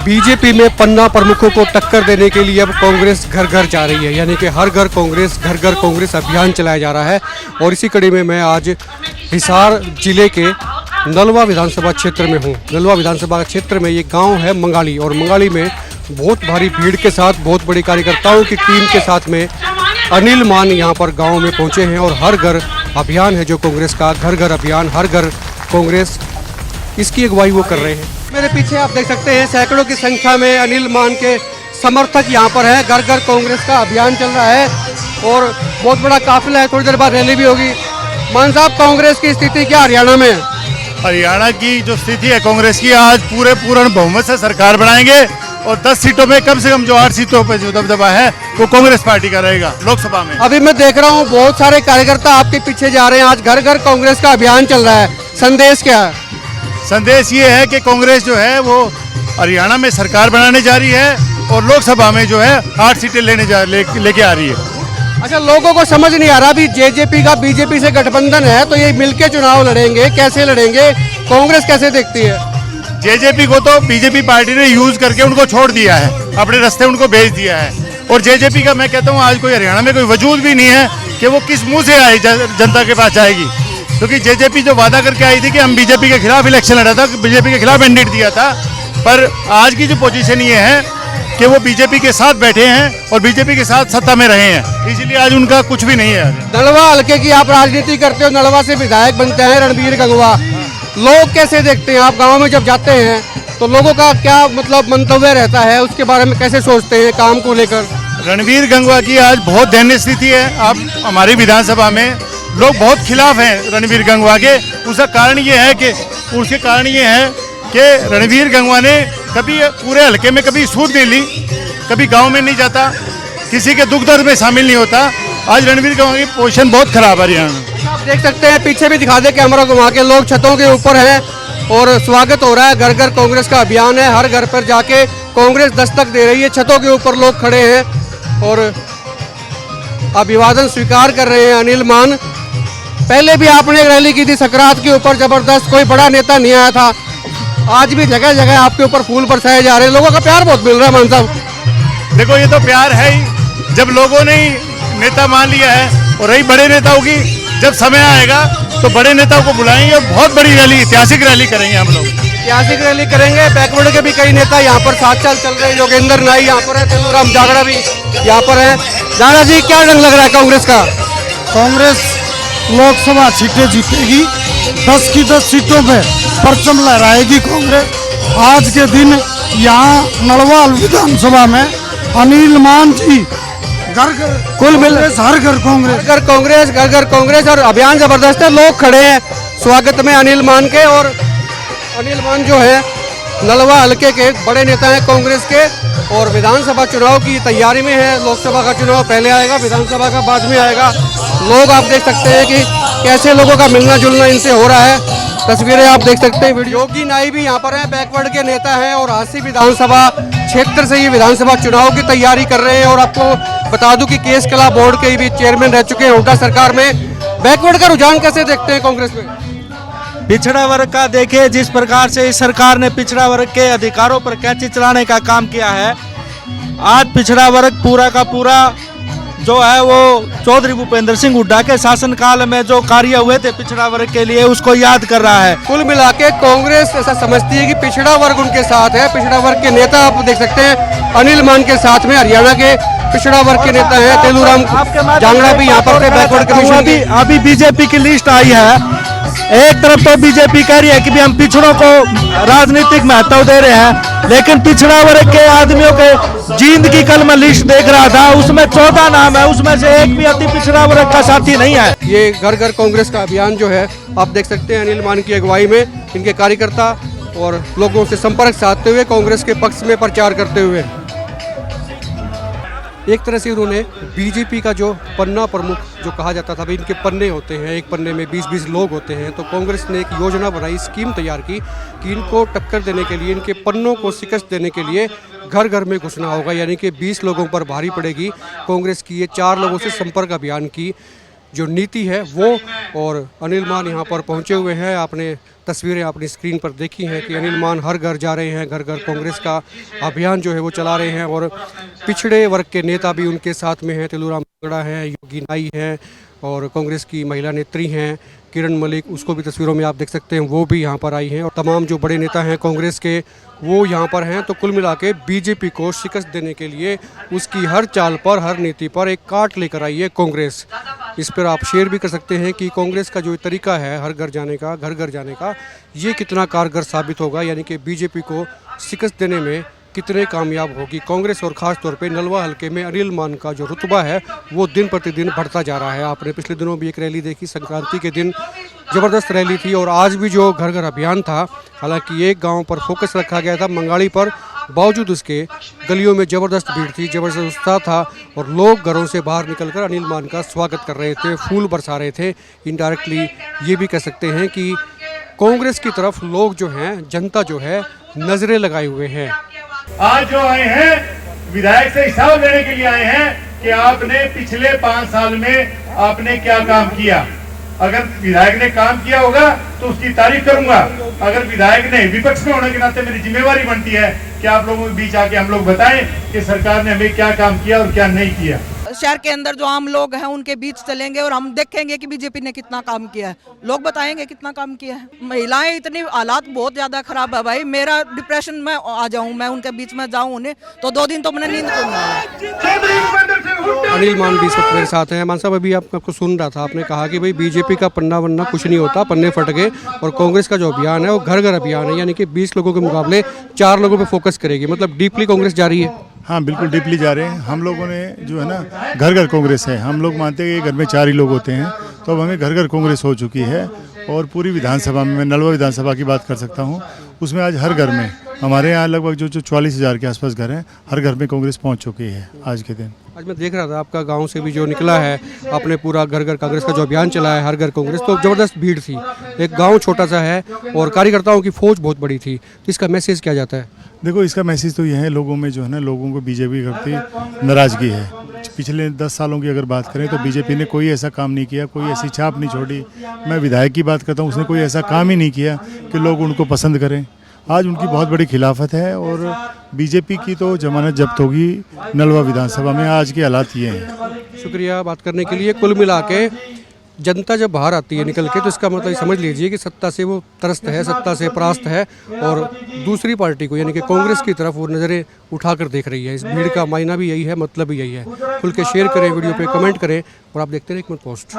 BJP में पन्ना प्रमुखों को टक्कर देने के लिए अब कांग्रेस घर घर जा रही है, यानी कि हर घर कांग्रेस अभियान चलाया जा रहा है। और इसी कड़ी में मैं आज हिसार जिले के नलवा विधानसभा क्षेत्र में हूँ। नलवा विधानसभा क्षेत्र में ये गांव है मंगाली, और मंगाली में बहुत भारी भीड़ के साथ बहुत बड़ी कार्यकर्ताओं की टीम के साथ में अनिल मान यहाँ पर गाँव में पहुँचे हैं। और हर घर अभियान है जो कांग्रेस का, घर घर अभियान, हर घर कांग्रेस, इसकी अगुवाई वो कर रहे हैं। मेरे पीछे आप देख सकते हैं सैकड़ों की संख्या में अनिल मान के समर्थक यहाँ पर हैं। घर घर कांग्रेस का अभियान चल रहा है और बहुत बड़ा काफिला है। थोड़ी देर बाद रैली भी होगी। मान साहब, कांग्रेस की स्थिति क्या हरियाणा में? हरियाणा की जो स्थिति है कांग्रेस की, आज पूर्ण बहुमत से सरकार बनाएंगे और 10 सीटों में कम से कम जो 8 सीटों पर जो दबदबा है वो कांग्रेस पार्टी का रहेगा लोकसभा में। अभी मैं देख रहा हूँ बहुत सारे कार्यकर्ता आपके पीछे जा रहे हैं। आज घर घर कांग्रेस का अभियान चल रहा है, संदेश क्या है? संदेश ये है कि कांग्रेस जो है वो हरियाणा में सरकार बनाने जा रही है और लोकसभा में जो है 8 सीटें लेके आ रही है। अच्छा, लोगों को समझ नहीं आ रहा, अभी जेजेपी का बीजेपी से गठबंधन है तो ये मिलके चुनाव लड़ेंगे, कैसे लड़ेंगे? कांग्रेस कैसे देखती है? जेजेपी को तो बीजेपी पार्टी ने यूज करके उनको छोड़ दिया है, अपने रास्ते उनको भेज दिया है। और जेजेपी का मैं कहता हूँ आज कोई हरियाणा में कोई वजूद भी नहीं है कि वो किस मुंह से आई जनता के पास आएगी। क्योंकि जेजेपी जो वादा करके आई थी कि हम बीजेपी के खिलाफ इलेक्शन लड़ा था, बीजेपी के खिलाफ मैंडेट दिया था, पर आज की जो पोजीशन ये है कि वो बीजेपी के साथ बैठे हैं और बीजेपी के साथ सत्ता में रहे हैं, इसीलिए आज उनका कुछ भी नहीं है। नलवा हल्के की आप राजनीति करते हो, नलवा से विधायक बनते हैं रणबीर गंगवा, लोग कैसे देखते हैं? आप गाँव में जब जाते हैं तो लोगों का क्या मतलब मंतव्य रहता है, उसके बारे में कैसे सोचते हैं काम को लेकर? रणबीर गंगवा की आज बहुत दयनीय स्थिति है। आप हमारी विधानसभा में लोग बहुत खिलाफ हैं रणबीर गंगवा के। उसका कारण ये है कि रणबीर गंगवा ने कभी पूरे हलके में कभी सूद नहीं ली, कभी गांव में नहीं जाता, किसी के दुख दर्द में शामिल नहीं होता। आज रणबीर गंगवा की पोजीशन बहुत खराब है हरियाणा। आप देख सकते हैं, पीछे भी दिखा दे कैमरा घुमा के, लोग छतों के ऊपर हैं और स्वागत हो रहा है। घर घर कांग्रेस का अभियान है, हर घर पर जाके कांग्रेस दस्तक दे रही है। छतों के ऊपर लोग खड़े हैं और अभिवादन स्वीकार कर रहे हैं अनिल मान। पहले भी आपने एक रैली की थी सकरात के ऊपर, जबरदस्त, कोई बड़ा नेता नहीं आया था। आज भी जगह जगह आपके ऊपर फूल बरसाए जा रहे हैं, लोगों का प्यार बहुत मिल रहा है। मान साहब, देखो ये तो प्यार है ही, जब लोगों ने नेता मान लिया है। और रही बड़े नेताओं की, जब समय आएगा तो बड़े नेताओं को बुलाएंगे और बहुत बड़ी रैली, ऐतिहासिक रैली करेंगे हम लोग। ऐतिहासिक रैली करेंगे। बैकवर्ड के भी कई नेता यहाँ पर साथ चल रहे हैं। योगेंद्र नाई यहाँ पर है, तेलूराम जागड़ा भी यहाँ पर है। जागड़ा जी, क्या रंग लग रहा है कांग्रेस का? कांग्रेस लोकसभा सीटें जीतेगी, 10 की 10 सीटों पे परचम लहराएगी कांग्रेस। आज के दिन यहाँ नलवाल विधानसभा में अनिल मान जी घर घर कुल मिल हर घर कांग्रेस, घर घर कांग्रेस और अभियान जबरदस्त है। लोग खड़े हैं स्वागत में अनिल मान के। और अनिल मान जो है नलवा हल्के के बड़े नेता हैं कांग्रेस के और विधानसभा चुनाव की तैयारी में है। लोकसभा का चुनाव पहले आएगा, विधानसभा का बाद में आएगा। लोग आप देख सकते हैं कि कैसे लोगों का मिलना जुलना इनसे हो रहा है। तस्वीरें आप देख सकते हैं। योगी नाई भी यहाँ पर हैं, बैकवर्ड के नेता हैं और हांसी विधानसभा क्षेत्र से ये विधानसभा चुनाव की तैयारी कर रहे हैं। और आपको बता दूं कि केस कला बोर्ड के भी चेयरमैन रह चुके हैं हुड्डा सरकार में। बैकवर्ड का रुझान कैसे देखते हैं कांग्रेस में? पिछड़ा वर्ग का देखिए, जिस प्रकार से इस सरकार ने पिछड़ा वर्ग के अधिकारों पर कैंची चलाने का काम किया है। आज पिछड़ा वर्ग पूरा का पूरा जो है वो चौधरी भूपेंद्र सिंह हुड्डा के शासनकाल में जो कार्य हुए थे पिछड़ा वर्ग के लिए, उसको याद कर रहा है। कुल मिला के कांग्रेस ऐसा समझती है कि पिछड़ा वर्ग उनके साथ है। पिछड़ा वर्ग के नेता आप देख सकते हैं अनिल मान के साथ में हरियाणा के पिछड़ा वर्ग के नेता हैं तेलूराम जांगड़ा भी यहाँ पर बैकवर्ड कमीशन की। अभी बीजेपी की लिस्ट आई है। एक तरफ तो बीजेपी कह रही है कि भी हम पिछड़ों को राजनीतिक महत्व दे रहे हैं, लेकिन पिछड़ा वर्ग के आदमियों के जिंदगी कल मैं लिस्ट देख रहा था, उसमें 14 नाम है, उसमें से एक भी अति पिछड़ा वर्ग का साथी नहीं है। ये घर घर कांग्रेस का अभियान जो है आप देख सकते हैं अनिल मान की अगुवाई में इनके कार्यकर्ता और लोगों से संपर्क साधते हुए कांग्रेस के पक्ष में प्रचार करते हुए। एक तरह से उन्होंने बीजेपी का जो पन्ना प्रमुख जो कहा जाता था, भाई इनके पन्ने होते हैं, एक पन्ने में 20-20 लोग होते हैं, तो कांग्रेस ने एक योजना बनाई, स्कीम तैयार की कि इनको टक्कर देने के लिए, इनके पन्नों को शिकस्त देने के लिए घर घर में घुसना होगा। यानी कि 20 लोगों पर भारी पड़ेगी कांग्रेस की ये 4 लोगों से संपर्क अभियान की जो नीति है वो। और अनिल मान यहाँ पर पहुँचे हुए हैं। आपने तस्वीरें अपनी स्क्रीन पर देखी हैं कि अनिल मान हर घर जा रहे हैं, घर घर कांग्रेस का अभियान जो है वो चला रहे हैं। और पिछड़े वर्ग के नेता भी उनके साथ में हैं, तिलूराम तगड़ा हैं, योगी नाई हैं और कांग्रेस की महिला नेत्री हैं किरण मलिक, उसको भी तस्वीरों में आप देख सकते हैं, वो भी यहाँ पर आई हैं। और तमाम जो बड़े नेता हैं कांग्रेस के वो यहाँ पर हैं। तो कुल मिला के बीजेपी को शिकस्त देने के लिए उसकी हर चाल पर, हर नीति पर एक काट लेकर आई है कांग्रेस। इस पर आप शेयर भी कर सकते हैं कि कांग्रेस का जो तरीका है हर घर जाने का, घर घर जाने का, ये कितना कारगर साबित होगा, यानी कि बीजेपी को शिकस्त देने में कितने कामयाब होगी कांग्रेस। और ख़ास तौर पे नलवा हलके में अनिल मान का जो रुतबा है वो दिन प्रतिदिन बढ़ता जा रहा है। आपने पिछले दिनों भी एक रैली देखी, संक्रांति के दिन ज़बरदस्त रैली थी। और आज भी जो घर घर अभियान था, हालांकि एक गांव पर फोकस रखा गया था मंगाड़ी पर, बावजूद उसके गलियों में ज़बरदस्त भीड़ थी, ज़बरदस्त उत्साह था और लोग घरों से बाहर निकलकर अनिल मान का स्वागत कर रहे थे, फूल बरसा रहे थे। इनडायरेक्टली ये भी कह सकते हैं कि कांग्रेस की तरफ लोग जो हैं, जनता जो है, नज़रें लगाए हुए हैं। आज जो आए हैं विधायक से हिसाब लेने के लिए आए हैं कि आपने पिछले 5 साल में आपने क्या काम किया। अगर विधायक ने काम किया होगा तो उसकी तारीफ करूंगा। अगर विधायक ने, विपक्ष में होने के नाते मेरी जिम्मेवारी बनती है कि आप लोगों के बीच आके हम लोग बताएं कि सरकार ने हमें क्या काम किया और क्या नहीं किया। शहर के अंदर जो आम लोग हैं उनके बीच चलेंगे और हम देखेंगे कि बीजेपी ने कितना काम किया है, लोग बताएंगे कितना काम किया है। महिलाएं इतनी हालात बहुत ज्यादा खराब है भाई, मेरा डिप्रेशन में आ जाऊं, मैं उनके बीच में जाऊं उन्हें तो 2 दिन तो मैंने नींद को नहीं आया। अनिल मान भी इस वक्त मेरे साथ हैं। मान साहब, अभी आपको सुन रहा था, आपने कहा कि भाई बीजेपी का पन्ना वन्ना कुछ नहीं होता, पन्ने फट गए, और कांग्रेस का जो अभियान है वो घर घर अभियान है, यानी कि 20 लोगों के मुकाबले 4 लोगों पे फोकस करेगी। मतलब डीपली कांग्रेस जा रही है। हाँ, बिल्कुल डीपली जा रहे हैं। हम लोगों ने जो है ना, घर घर कांग्रेस है। हम लोग मानते हैं कि घर में 4 ही लोग होते हैं, तो अब हमें घर घर कांग्रेस हो चुकी है। और पूरी विधानसभा में, मैं नलवा विधानसभा की बात कर सकता हूँ, उसमें आज हर घर में, हमारे यहाँ लगभग जो 44,000 के आसपास घर हैं, हर घर में कांग्रेस पहुँच चुकी है आज के दिन। आज मैं देख रहा था आपका गांव से भी जो निकला है, आपने पूरा घर घर कांग्रेस का जो अभियान चला है, हर घर कांग्रेस, तो ज़बरदस्त भीड़ थी। एक गांव छोटा सा है और कार्यकर्ताओं की फौज बहुत बड़ी थी, तो इसका मैसेज क्या जाता है? देखो, इसका मैसेज तो यह है, लोगों में जो है ना, लोगों को बीजेपी के प्रति नाराजगी है। पिछले 10 सालों की अगर बात करें तो बीजेपी ने कोई ऐसा काम नहीं किया, कोई ऐसी छाप नहीं छोड़ी। मैं विधायक की बात करता हूँ, उसने कोई ऐसा काम ही नहीं किया कि लोग उनको पसंद करें। आज उनकी बहुत बड़ी खिलाफत है और बीजेपी की तो जमानत जब्त होगी नलवा विधानसभा में। आज के हालात ये हैं। शुक्रिया बात करने के लिए। कुल मिला के जनता जब बाहर आती है निकल के, तो इसका मतलब समझ लीजिए कि सत्ता से वो त्रस्त है, सत्ता से परास्त है और दूसरी पार्टी को, यानी कि कांग्रेस की तरफ वो नज़रें उठाकर देख रही है। इस भीड़ का मायना भी यही है, मतलब भी यही है। खुल के शेयर करें, वीडियो पे कमेंट करें और आप देखते रहें एक मिनट पोस्ट।